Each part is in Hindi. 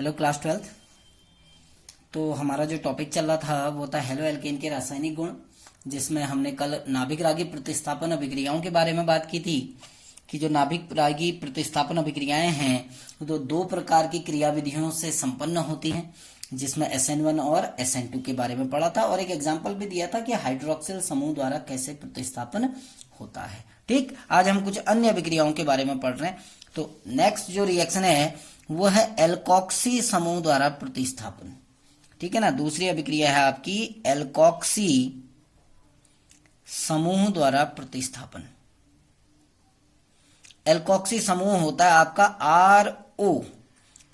Hello class 12th। तो हमारा जो टॉपिक चल रहा था वो था हेलो एल्केन के रासायनिक गुण, जिसमें हमने कल नाभिक रागी प्रतिस्थापन अभिक्रियाओं के बारे में बात की थी कि जो नाभिक रागी प्रतिस्थापन अभिक्रियाएं हैं वो दो प्रकार की क्रिया विधियों से संपन्न होती हैं, जिसमें SN1 और SN2 के बारे में पढ़ा था और एक एग्जाम्पल भी दिया था कि हाइड्रोक्सिल समूह द्वारा कैसे प्रतिस्थापन होता है। ठीक, आज हम कुछ अन्य अभिक्रियाओं के बारे में पढ़ रहे हैं। तो नेक्स्ट जो रिएक्शन है वो है एल्कोक्सी समूह द्वारा प्रतिस्थापन। ठीक है ना, दूसरी अभिक्रिया है आपकी एल्कोक्सी समूह द्वारा प्रतिस्थापन। एल्कोक्सी समूह होता है आपका RO,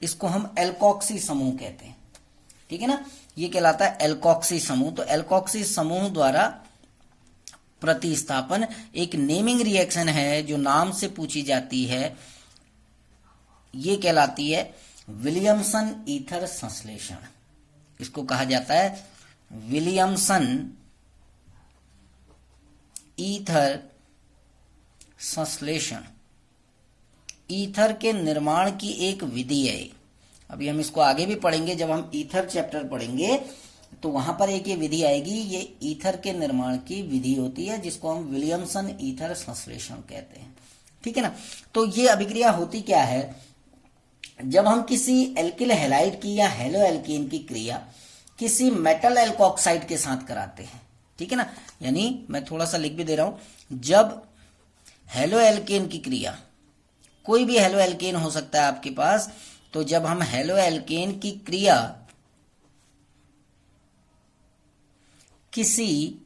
इसको हम एल्कोक्सी समूह कहते हैं। ठीक है ना, ये कहलाता है एल्कोक्सी समूह। तो एल्कोक्सी समूह द्वारा प्रतिस्थापन एक नेमिंग रिएक्शन है जो नाम से पूछी जाती है, ये कहलाती है विलियमसन ईथर संश्लेषण। इसको कहा जाता है विलियमसन ईथर संश्लेषण। ईथर के निर्माण की एक विधि है। अभी हम इसको आगे भी पढ़ेंगे, जब हम ईथर चैप्टर पढ़ेंगे तो वहां पर एक ये विधि आएगी, ये ईथर के निर्माण की विधि होती है जिसको हम विलियमसन ईथर संश्लेषण कहते हैं। ठीक है ना, तो ये अभिक्रिया होती क्या है, जब हम किसी एल्किल हैलाइड की या हेलो एल्केन की क्रिया किसी मेटल एल्कोक्साइड के साथ कराते हैं। ठीक है ना, यानी मैं थोड़ा सा लिख भी दे रहा हूं, जब हेलो एल्केन की क्रिया, कोई भी हेलो एल्केन हो सकता है आपके पास, तो जब हम हेलो एल्केन की क्रिया किसी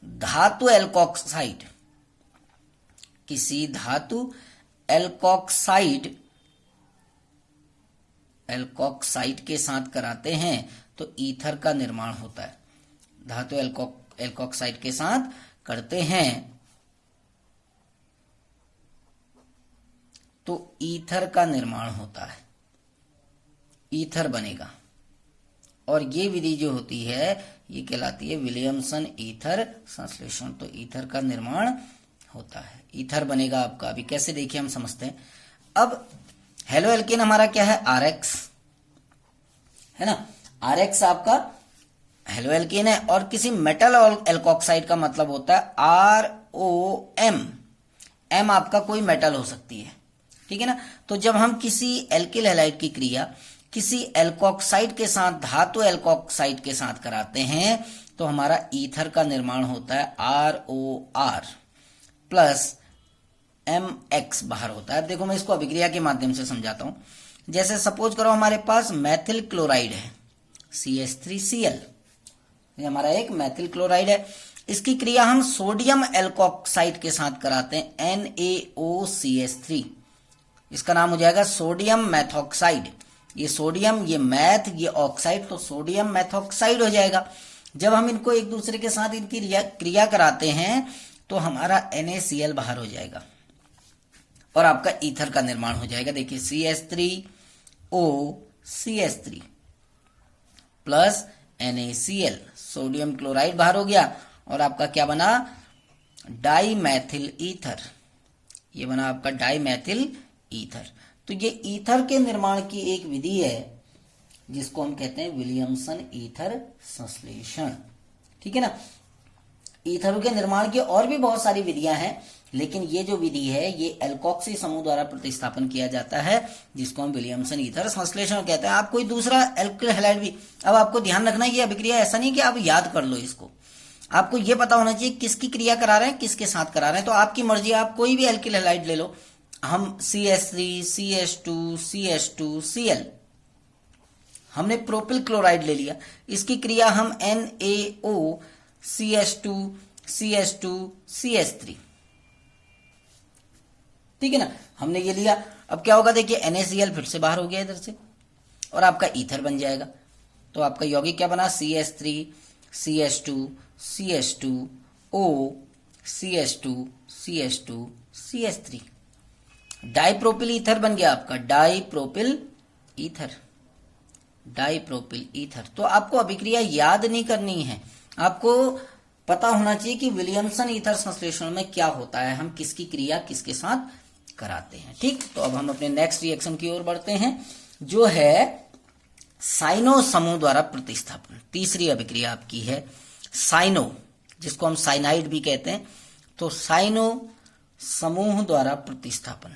धातु एल्कोक्साइड, किसी धातु एल्कोक्साइड के साथ कराते हैं तो ईथर का निर्माण होता है। धातु एल्कोक्साइड के साथ करते हैं तो ईथर का निर्माण होता है, ईथर बनेगा। और ये विधि जो होती है ये कहलाती है विलियमसन ईथर संश्लेषण। तो ईथर का निर्माण होता है, ईथर बनेगा आपका। अभी कैसे देखिए हम समझते हैं। अब हेलो एल्केन हमारा क्या है, RX है ना, RX आपका हेलो एल्केन है। और किसी मेटल एल्कोक्साइड का मतलब होता है ROM, M आपका कोई मेटल हो सकती है। ठीक है ना, तो जब हम किसी एल्किल हैलाइड की क्रिया किसी एल्कोक्साइड के साथ, धातु एल्कोक्साइड के साथ कराते हैं तो हमारा ईथर का निर्माण होता है ROR प्लस MX बाहर होता है। देखो मैं इसको अभिक्रिया के माध्यम से समझाता हूं। जैसे सपोज करो हमारे पास मैथिल क्लोराइड है CH3Cl, ये हमारा एक मैथिल क्लोराइड है। इसकी क्रिया हम सोडियम एल्कोक्साइड के साथ कराते हैं NaOCH3, इसका नाम हो जाएगा सोडियम मैथोक्साइड। ये सोडियम, ये मैथ, ये ऑक्साइड, तो सोडियम मैथोक्साइड हो जाएगा। जब हम इनको एक दूसरे के साथ इनकी क्रिया कराते हैं तो हमारा NaCl बाहर हो जाएगा और आपका ईथर का निर्माण हो जाएगा। देखिए CH3OCH3 plus NaCl, sodium chloride बाहर हो गया और आपका क्या बना, डाईमेथिल ईथर। ये बना आपका डाईमेथिल ईथर। तो ये ईथर के निर्माण की एक विधि है जिसको हम कहते हैं विलियमसन ईथर संश्लेषण। ठीक है ना, ईथर के निर्माण की और भी बहुत सारी विधियां हैं, लेकिन ये जो विधि है ये एल्कोक्सी समूह द्वारा प्रतिस्थापन किया जाता है जिसको हम विलियमसन ईथर संश्लेषण कहते हैं। आप कोई दूसरा एल्किल हैलाइड भी, अब आपको ध्यान रखना ये अभिक्रिया ऐसा नहीं कि आप याद कर लो इसको, आपको ये पता होना चाहिए किसकी क्रिया करा रहे हैं, किसके साथ करा रहे हैं। तो आपकी मर्जी, आप कोई भी एल्किल हैलाइड ले लो। हम CH3 CH2 CH2 Cl, हमने प्रोपिल क्लोराइड ले लिया, इसकी क्रिया हम NaO CH2 CH2 CH3। ठीक है ना, हमने ये लिया। अब क्या होगा, देखिए NaCl फिर से बाहर हो गया इधर से और आपका ईथर बन जाएगा। तो आपका यौगिक क्या बना, CH3 CH2 CH2O CH2 CH2 CH3, डाइप्रोपिल ether बन गया आपका, डाइप्रोपिल ईथर, डाइप्रोपिल ईथर। तो आपको अभिक्रिया याद नहीं करनी है, आपको पता होना चाहिए कि विलियमसन ईथर संश्लेषण में क्या होता है, हम किसकी क्रिया किसके साथ कराते हैं। ठीक, तो अब हम अपने नेक्स्ट रिएक्शन की ओर बढ़ते हैं, जो है साइनो समूह द्वारा प्रतिस्थापन। तीसरी अभिक्रिया आपकी है साइनो, जिसको हम साइनाइड भी कहते हैं। तो साइनो समूह द्वारा प्रतिस्थापन,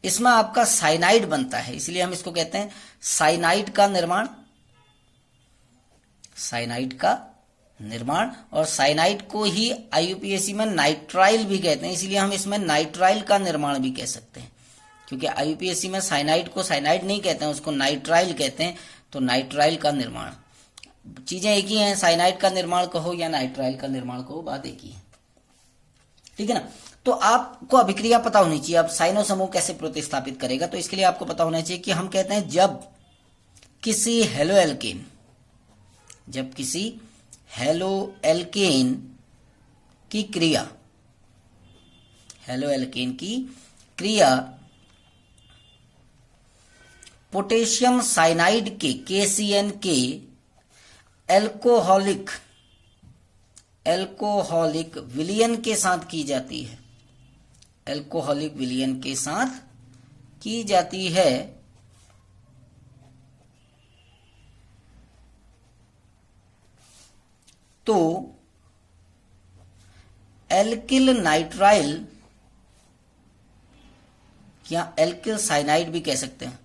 इसमें आपका साइनाइड बनता है, इसलिए हम इसको कहते हैं साइनाइड का निर्माण। और साइनाइड को ही आईयूपीएसी में नाइट्राइल भी कहते हैं, इसलिए हम इसमें नाइट्राइल का निर्माण भी कह सकते हैं, क्योंकि आईयूपीएसी में साइनाइड को साइनाइड नहीं कहते हैं, उसको नाइट्राइल कहते हैं। तो नाइट्राइल का निर्माण, चीजें एक ही हैं, साइनाइड का निर्माण कहो या नाइट्राइल का निर्माण कहो, बात एक ही है। ठीक है ना। तो आपको अभिक्रिया पता होनी चाहिए। अब साइनो समूह कैसे प्रतिस्थापित करेगा, तो इसके लिए आपको पता होना चाहिए कि हम कहते हैं जब किसी हेलो एल्केन की क्रिया पोटेशियम साइनाइड के KCN के एल्कोहलिक विलयन के साथ की जाती है, तो एल्किल नाइट्राइल या एल्किल साइनाइड भी कह सकते हैं,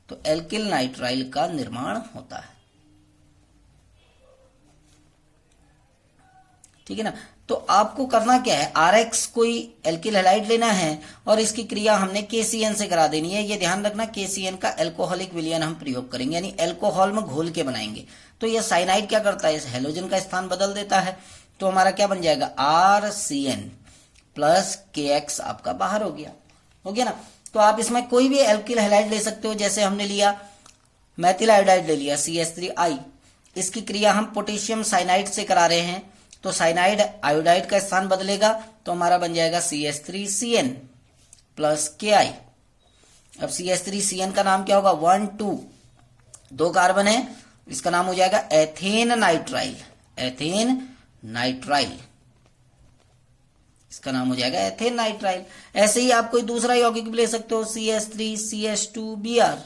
तो एल्किल नाइट्राइल का निर्माण होता है। ठीक है ना। तो आपको करना क्या है, RX कोई एल्किल हैलाइड लेना है और इसकी क्रिया हमने KCN से करा देनी है। ये ध्यान रखना, KCN का एल्कोहलिक विलयन हम प्रयोग करेंगे, यानी एल्कोहल में घोल के बनाएंगे। तो ये साइनाइड क्या करता है, इस हेलोजन का स्थान बदल देता है। तो हमारा क्या बन जाएगा, RCN प्लस KX आपका बाहर हो गया ना। तो आप इसमें कोई भी एल्किल हैलाइड ले सकते हो, जैसे हमने लिया मैथिल आयोडाइड ले लिया CH3I, इसकी क्रिया हम पोटेशियम साइनाइड से करा रहे हैं, तो साइनाइड आयोडाइड का स्थान बदलेगा, तो हमारा बन जाएगा CH3CN प्लस KI। अब CH3CN का नाम क्या होगा, 1 2 2 कार्बन है, इसका नाम हो जाएगा एथेन नाइट्राइल, इसका नाम हो जाएगा एथेन नाइट्राइल। ऐसे ही आप कोई दूसरा यौगिक भी ले सकते हो, CH3CH2Br,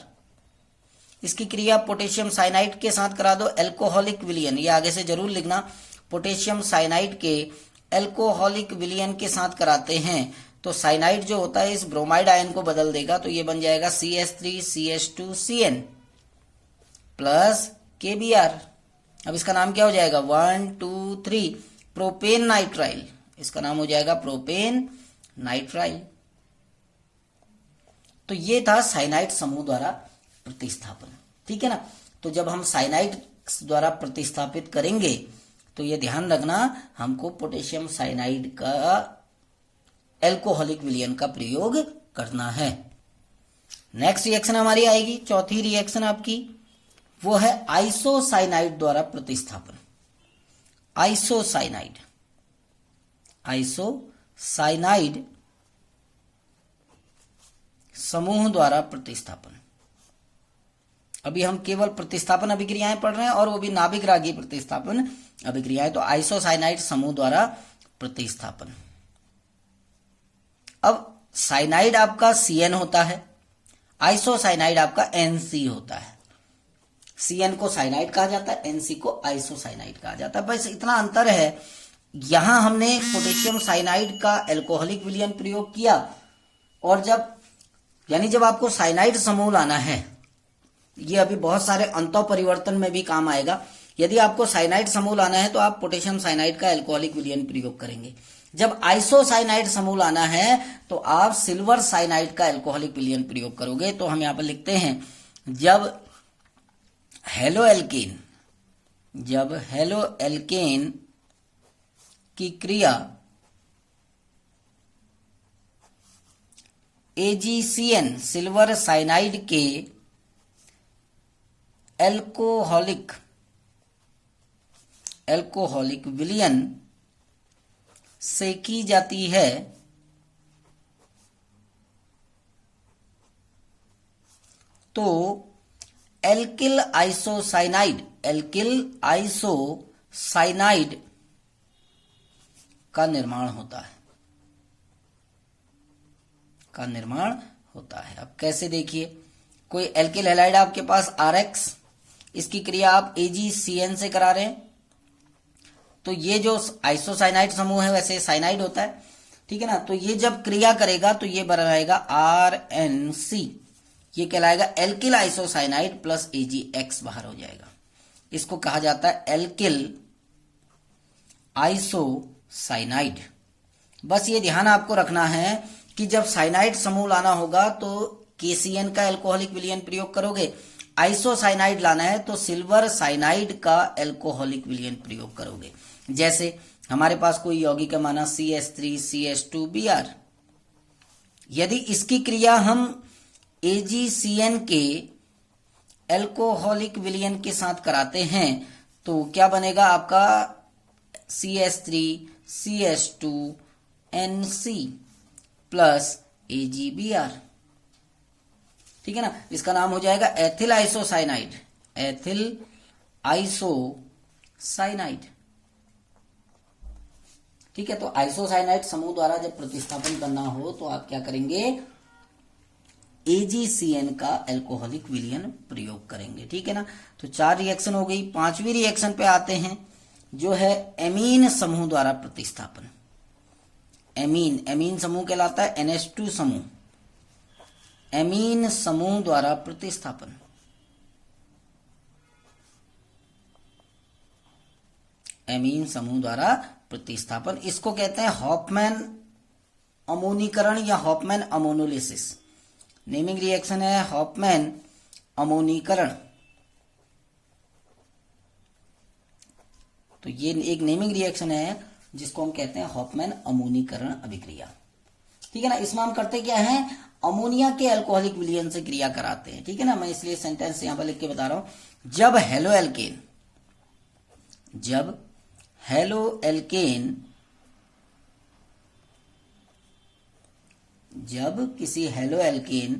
इसकी क्रिया पोटेशियम साइनाइड के साथ करा दो, एल्कोहलिक विलयन, ये आगे से जरूर लिखना, पोटेशियम साइनाइड के एल्कोहलिक विलयन के साथ कराते हैं, तो साइनाइड जो होता है इस ब्रोमाइड आयन को बदल देगा, तो ये बन जाएगा CH3CH2CN प्लस KBr। अब इसका नाम क्या हो जाएगा, 1 2 3 प्रोपेन नाइट्राइल, इसका नाम हो जाएगा प्रोपेन नाइट्राइल। तो ये था साइनाइड समूह द्वारा प्रतिस्थापन। ठीक है ना। तो जब हम साइनाइड द्वारा प्रतिस्थापित करेंगे तो ये ध्यान रखना, हमको पोटेशियम साइनाइड का एल्कोहलिक विलयन का प्रयोग करना है। नेक्स्ट रिएक्शन हमारी आएगी, चौथी रिएक्शन आपकी, वो है आइसोसाइनाइड द्वारा प्रतिस्थापन। आइसोसाइनाइड समूह द्वारा प्रतिस्थापन। अभी हम केवल प्रतिस्थापन अभिक्रियाएं पढ़ रहे हैं, और वो भी नाभिक रागी प्रतिस्थापन अभिक्रियाएं। तो आइसोसाइनाइड समूह द्वारा प्रतिस्थापन। अब साइनाइड आपका CN होता है, आइसोसाइनाइड आपका NC होता है। CN को साइनाइड कहा जाता है, NC को आइसोसाइनाइड कहा जाता है, बस इतना अंतर है। यहां हमने पोटेशियम साइनाइड का एल्कोहलिक विलयन प्रयोग किया, और जब आपको साइनाइड समूह लाना है, ये अभी बहुत सारे अंतः परिवर्तन में भी काम आएगा। यदि आपको साइनाइड समूह लाना है तो आप पोटेशियम साइनाइड का एल्कोहलिक विलयन प्रयोग करेंगे। जब आइसोसाइनाइड समूह लाना है तो आप सिल्वर साइनाइड का एल्कोहलिक विलयन प्रयोग करोगे। तो हम यहां पर लिखते हैं, जब हेलो एल्केन की क्रिया AgCN सिल्वर साइनाइड के एल्कोहलिक विलयन से की जाती है, तो एल्किल आइसोसाइनाइड साइनाइड का निर्माण होता है, अब कैसे देखिए, कोई एल्किल हैलाइड आपके पास RX, इसकी क्रिया आप AgCN से करा रहे हैं, तो ये जो आइसोसाइनाइड समूह है वैसे साइनाइड होता है, ठीक है ना, तो ये जब क्रिया करेगा तो ये बनाएगा RNC, ये कहलाएगा एल्किल आइसोसाइनाइड प्लस AgX बाहर हो जाएगा। इसको कहा जाता है एल्किल आइसोसाइनाइड। बस ये ध्यान आपको रखना है कि जब साइनाइड समूह लाना होगा तो KCN का एल्कोहलिक विलयन प्रयोग करोगे, आइसोसाइनाइड लाना है तो सिल्वर साइनाइड का एल्कोहलिक विलयन प्रयोग करोगे। जैसे हमारे पास कोई यौगिक है माना CH3CH2Br, यदि इसकी क्रिया हम AgCN के एल्कोहलिक विलयन के साथ कराते हैं तो क्या बनेगा आपका CH3CH2NC प्लस AgBr, ठीक है ना, इसका नाम हो जाएगा एथिल आइसोसाइनाइड, ठीक है। तो आइसोसाइनाइड समूह द्वारा जब प्रतिस्थापन करना हो तो आप क्या करेंगे, AgCN का एल्कोहलिक विलयन प्रयोग करेंगे, ठीक है ना। तो 4 रिएक्शन हो गई। 5वीं रिएक्शन पे आते हैं जो है एमीन समूह द्वारा प्रतिस्थापन। एमीन समूह कहलाता है NH2 समूह, एमीन समूह द्वारा प्रतिस्थापन। एमीन समूह द्वारा प्रतिस्थापन, इसको कहते हैं हॉफमैन अमोनीकरण या हॉफमैन अमोनोलिसिस। नेमिंग रिएक्शन है हॉफमैन अमोनीकरण। तो ये एक नेमिंग रिएक्शन है जिसको हम कहते हैं हॉफमैन अमोनीकरण अभिक्रिया, ठीक है ना। इसमें हम करते क्या है, अमोनिया के अल्कोहलिक विलयन से क्रिया कराते हैं, ठीक है ना। मैं इसलिए सेंटेंस यहां पर लिख के बता रहा हूं, जब किसी हेलो एल्केन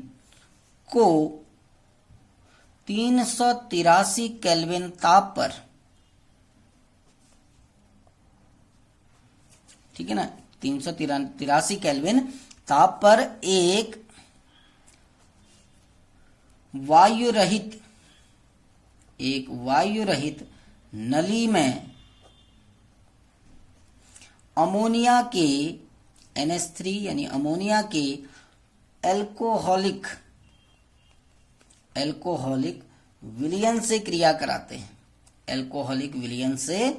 को 383 केल्विन ताप पर, ठीक है ना, 383 केल्विन ताप पर एक वायु रहित नली में अमोनिया के NH3 यानी अमोनिया के एल्कोहलिक विलयन से क्रिया कराते हैं, एल्कोहलिक विलयन से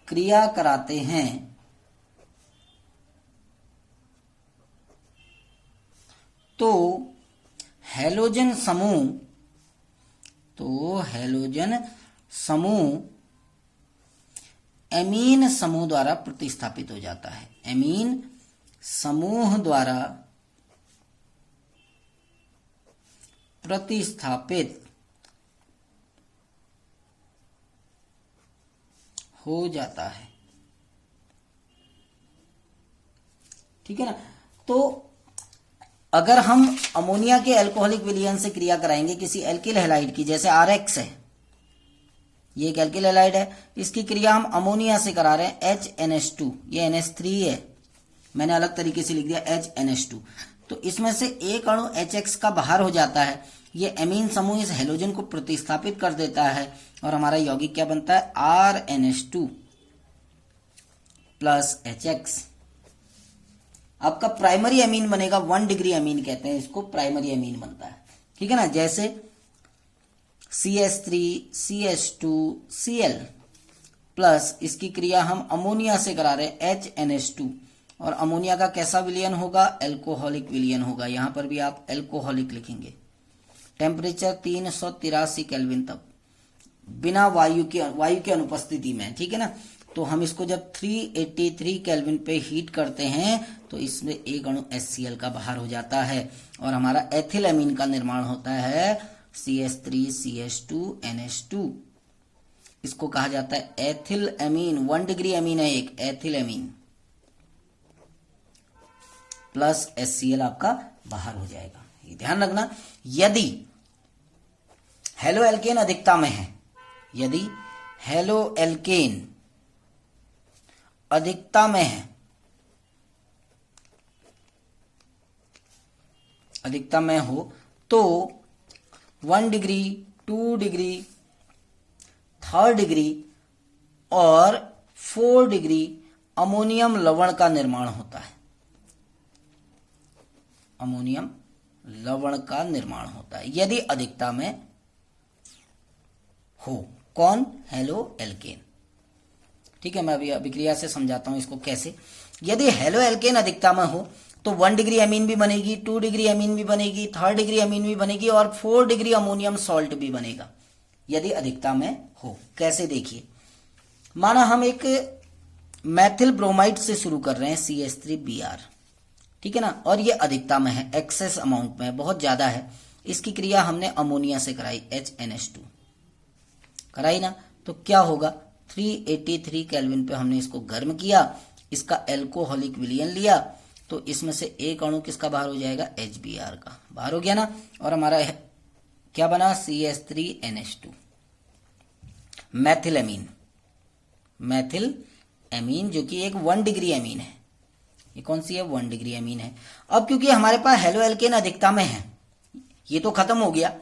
क्रिया कराते हैं तो हैलोजन समूह एमीन समूह द्वारा प्रतिस्थापित हो जाता है। एमीन समूह द्वारा प्रतिस्थापित हो जाता है, ठीक है ना। तो अगर हम अमोनिया के अल्कोहलिक विलयन से क्रिया कराएंगे किसी एल्किल हैलाइड की, जैसे RX है, ये एक एल्किल हैलाइड है, इसकी क्रिया हम अमोनिया से करा रहे हैं HNH2, ये NH3 है, मैंने अलग तरीके से लिख दिया HNH2, तो इसमें से एक अणु HX का बाहर हो जाता है, ये एमीन समूह इस हेलोजन को प्रतिस्थापित कर देता है और हमारा यौगिक क्या बनता है, RNH2 प्लस HX। आपका प्राइमरी एमीन बनेगा, 1 डिग्री एमीन कहते हैं इसको, प्राइमरी एमीन बनता है, ठीक है ना। जैसे CH3CH2Cl प्लस इसकी क्रिया हम अमोनिया से करा रहे हैं HNH2, और अमोनिया का कैसा विलयन होगा, एल्कोहलिक विलयन होगा। यहां पर भी आप एल्कोहलिक लिखेंगे। टेम्परेचर 383 केल्विन तक, बिना वायु के अनुपस्थिति में, ठीक है ना। तो हम इसको जब 383 केल्विन पे हीट करते हैं तो इसमें एक अणु HCl का बाहर हो जाता है और हमारा एथिल एमीन का निर्माण होता है CH3CH2NH2। इसको कहा जाता है एथिल एमीन, 1 डिग्री एमीन है एक, एथिल एमीन प्लस HCl आपका बाहर हो जाएगा। ये ध्यान रखना, यदि हेलो एल्केन अधिकता में है, यदि हेलो एल्केन अधिकता में है, अधिकता में हो तो 1 डिग्री, 2 डिग्री, 3 डिग्री और 4 डिग्री अमोनियम लवण का निर्माण होता है। अमोनियम लवण का निर्माण होता है यदि अधिकता में हो। कौन? Halo alkane. ठीक है, मैं अभी अभिक्रिया से समझाता हूं इसको कैसे। यदि हेलो एल्केन अधिकता में हो तो 1 डिग्री अमीन भी बनेगी, 2 डिग्री अमीन भी बनेगी, 3 डिग्री अमीन भी बनेगी और 4 डिग्री अमोनियम सॉल्ट भी बनेगा यदि अधिकता में हो। कैसे? देखिए, माना हम एक मैथिल ब्रोमाइड से शुरू कर रहे हैं CH3Br, ठीक है ना, और ये अधिकता में है, एक्सेस अमाउंट में है, बहुत ज्यादा है। इसकी क्रिया हमने अमोनिया से कराई, HNH2 कराई ना, तो क्या होगा? 383 केल्विन पे हमने इसको गर्म किया, इसका एल्कोहलिक विलयन लिया, तो इसमें से एक अणु किसका बाहर हो जाएगा? HBr का बाहर हो गया ना, और हमारा क्या बना? CH3NH2 Maithil amine, Maithil amine जो कि एक 1 डिग्री एमीन है। ये कौन सी है? 1 डिग्री एमीन है। अब क्योंकि हमारे पास हेलो एल्केन अधिकता में है, ये तो खत्म हो गया,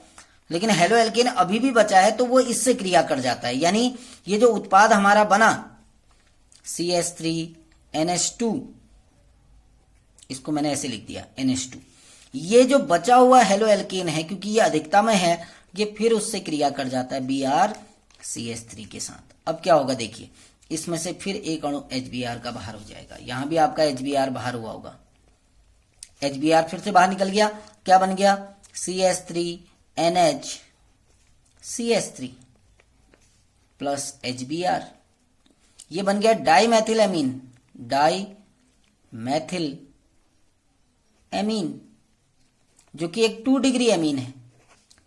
लेकिन हेलो एल्केन अभी भी बचा है, तो वो इससे क्रिया कर जाता है। यानी ये जो उत्पाद हमारा बना CH3NH2, इसको मैंने ऐसे लिख दिया NH2, ये जो बचा हुआ हेलो एल्केन है, क्योंकि ये अधिकता में है, ये फिर उससे क्रिया कर जाता है BrCH3 के साथ। अब क्या होगा? देखिए, इसमें से फिर एक अणु HBr का बाहर हो जाएगा। यहां भी आपका HBr बाहर हुआ होगा, HBr फिर से बाहर निकल गया। क्या बन गया? CH3NH प्लस HBr, ये बन गया dimethylamine, dimethylamine, जो कि एक 2 डिग्री एमीन है।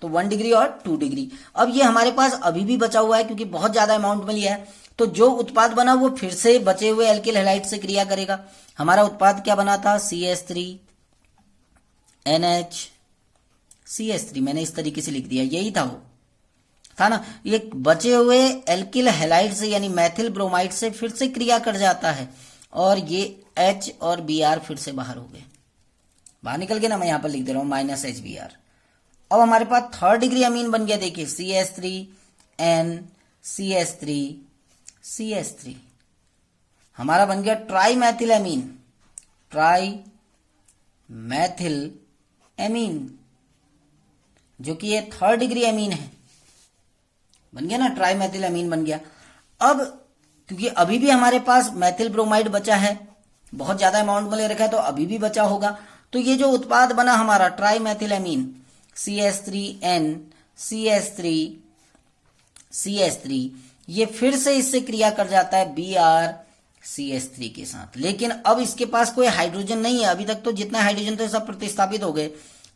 तो 1 डिग्री और 2 डिग्री। अब ये हमारे पास अभी भी बचा हुआ है, क्योंकि बहुत ज्यादा अमाउंट में लिया है, तो जो उत्पाद बना वो फिर से बचे हुए एल्किल हैलाइड से क्रिया करेगा। हमारा उत्पाद क्या बना था? CH3NH मैंने इस तरीके से लिख दिया, यही था वो, था ना। ये बचे हुए एल्किल हैलाइड से यानी मैथिल ब्रोमाइड से फिर से क्रिया कर जाता है, और ये H और Br फिर से बाहर हो गए, बाहर निकल के ना, मैं यहां पर लिख दे रहा हूं -HBr। अब हमारे पास 3rd डिग्री अमीन बन गया। देखिए, CH3NCH3 हमारा बन गया try Maithil amine, try Maithil amine, जो कि ये 3rd डिग्री एमीन है, बन गया ना, ट्राई मैथिल एमीन बन गया। अब क्योंकि अभी भी हमारे पास मैथिल ब्रोमाइड बचा है, बहुत ज्यादा अमाउंट में ले रखा है, तो अभी भी बचा होगा, तो ये जो उत्पाद बना हमारा ट्राई मैथिल एमीन CH3NCH3 ये फिर से इससे क्रिया कर जाता है BrCH3 के साथ। लेकिन अब इसके पास कोई हाइड्रोजन नहीं है, अभी तक तो जितना हाइड्रोजन थे सब प्रतिस्थापित हो गए।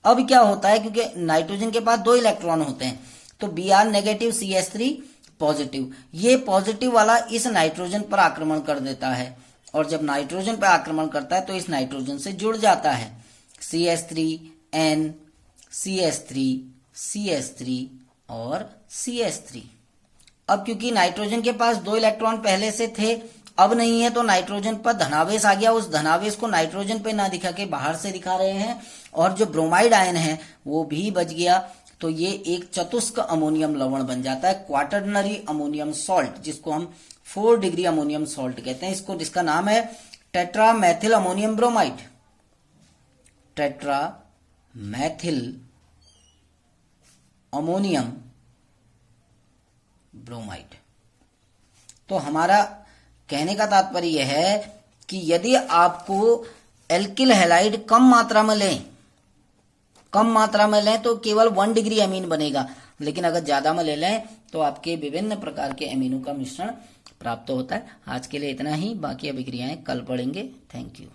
अब क्या होता है, क्योंकि नाइट्रोजन के पास 2 इलेक्ट्रॉन होते हैं, तो Br नेगेटिव, CH3 पॉजिटिव, ये पॉजिटिव वाला इस नाइट्रोजन पर आक्रमण कर देता है, और जब नाइट्रोजन पर आक्रमण करता है तो इस नाइट्रोजन से जुड़ जाता है, CH3N CH3 और CH3। अब क्योंकि नाइट्रोजन के पास 2 इलेक्ट्रॉन पहले से थे, अब नहीं है, तो नाइट्रोजन पर धनावेश आ गया। उस धनावेश को नाइट्रोजन पे ना दिखा के बाहर से दिखा रहे हैं, और जो ब्रोमाइड आयन है वो भी बच गया, तो ये एक चतुष्क अमोनियम लवण बन जाता है, क्वाटरनरी अमोनियम सॉल्ट, जिसको हम 4 डिग्री अमोनियम सॉल्ट कहते हैं। इसको, जिसका नाम है tetra Maithil ammonium bromide, tetra Maithil ammonium bromide. तो हमारा कहने का तात्पर्य यह है कि यदि आपको एल्किल हैलाइड कम मात्रा में लें तो केवल 1 डिग्री एमीन बनेगा, लेकिन अगर ज्यादा में ले लें तो आपके विभिन्न प्रकार के एमीनों का मिश्रण प्राप्त होता है। आज के लिए इतना ही, बाकी अभिक्रियाएं कल पढ़ेंगे। Thank you.